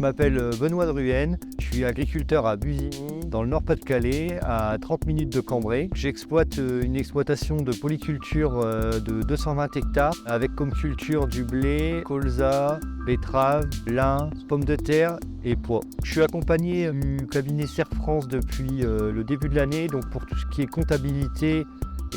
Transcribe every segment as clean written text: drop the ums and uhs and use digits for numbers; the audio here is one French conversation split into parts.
m'appelle Benoît Druenne, je suis agriculteur à Busigny, dans le Nord-Pas-de-Calais, à 30 minutes de Cambrai. J'exploite une exploitation de polyculture de 220 hectares, avec comme culture du blé, colza, betterave, lin, pommes de terre et pois. Je suis accompagné du cabinet Serre France depuis le début de l'année, donc pour tout ce qui est comptabilité.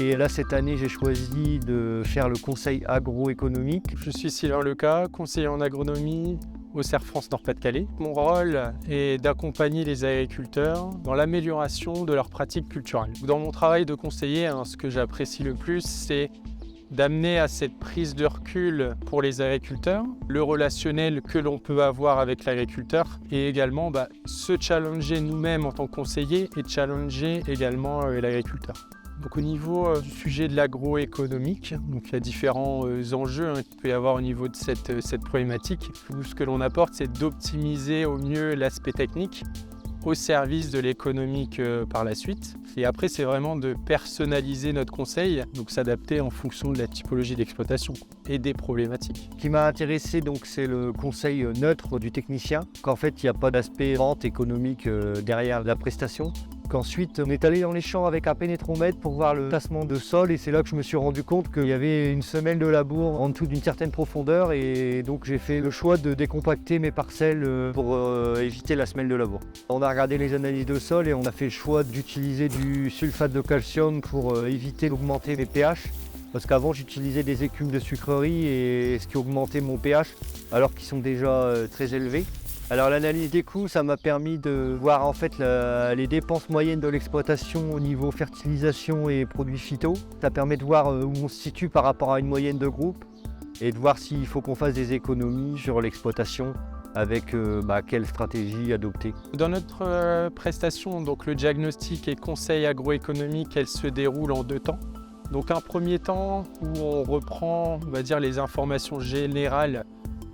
Et là, cette année, j'ai choisi de faire le conseil agroéconomique. Je suis Sylvain Leca, conseiller en agronomie au Serre France Nord-Pas-de-Calais. Mon rôle est d'accompagner les agriculteurs dans l'amélioration de leurs pratiques culturelles. Dans mon travail de conseiller, ce que j'apprécie le plus, c'est d'amener à cette prise de recul pour les agriculteurs, le relationnel que l'on peut avoir avec l'agriculteur et également se challenger nous-mêmes en tant que conseiller et challenger également l'agriculteur. Donc au niveau du sujet de l'agroéconomique, il y a différents enjeux qu'il peut y avoir au niveau de cette problématique. Tout ce que l'on apporte, c'est d'optimiser au mieux l'aspect technique au service de l'économique par la suite. Et après, c'est vraiment de personnaliser notre conseil, donc s'adapter en fonction de la typologie d'exploitation et des problématiques. Ce qui m'a intéressé, c'est le conseil neutre du technicien, qu'en fait, il n'y a pas d'aspect vente économique derrière la prestation. Qu'ensuite, on est allé dans les champs avec un pénétromètre pour voir le tassement de sol et c'est là que je me suis rendu compte qu'il y avait une semelle de labour en dessous d'une certaine profondeur et donc j'ai fait le choix de décompacter mes parcelles pour éviter la semelle de labour. On a regardé les analyses de sol et on a fait le choix d'utiliser du sulfate de calcium pour éviter d'augmenter mes pH. Parce qu'avant j'utilisais des écumes de sucrerie et ce qui augmentait mon pH alors qu'ils sont déjà très élevés. Alors l'analyse des coûts, ça m'a permis de voir en fait les dépenses moyennes de l'exploitation au niveau fertilisation et produits phyto. Ça permet de voir où on se situe par rapport à une moyenne de groupe et de voir s'il faut qu'on fasse des économies sur l'exploitation avec quelle stratégie adopter. Dans notre prestation, donc le diagnostic et conseil agroéconomique, elle se déroule en 2 temps. Donc un premier temps où on reprend, les informations générales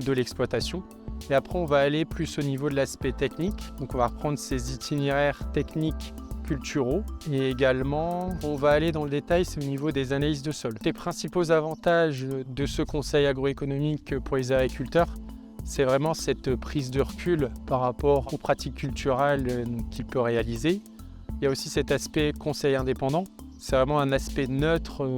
de l'exploitation. Et après, on va aller plus au niveau de l'aspect technique. Donc, on va reprendre ces itinéraires techniques culturaux. Et également, on va aller dans le détail, c'est au niveau des analyses de sol. Les principaux avantages de ce conseil agroéconomique pour les agriculteurs, c'est vraiment cette prise de recul par rapport aux pratiques culturelles qu'il peut réaliser. Il y a aussi cet aspect conseil indépendant. C'est vraiment un aspect neutre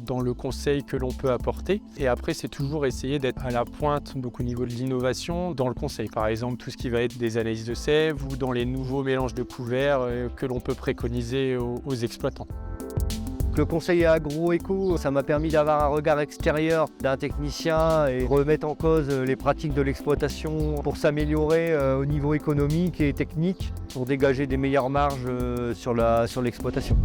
dans le conseil que l'on peut apporter. Et après, c'est toujours essayer d'être à la pointe donc au niveau de l'innovation dans le conseil. Par exemple, tout ce qui va être des analyses de sève ou dans les nouveaux mélanges de couverts que l'on peut préconiser aux exploitants. Le conseil agro-éco, ça m'a permis d'avoir un regard extérieur d'un technicien et remettre en cause les pratiques de l'exploitation pour s'améliorer au niveau économique et technique pour dégager des meilleures marges sur l'exploitation.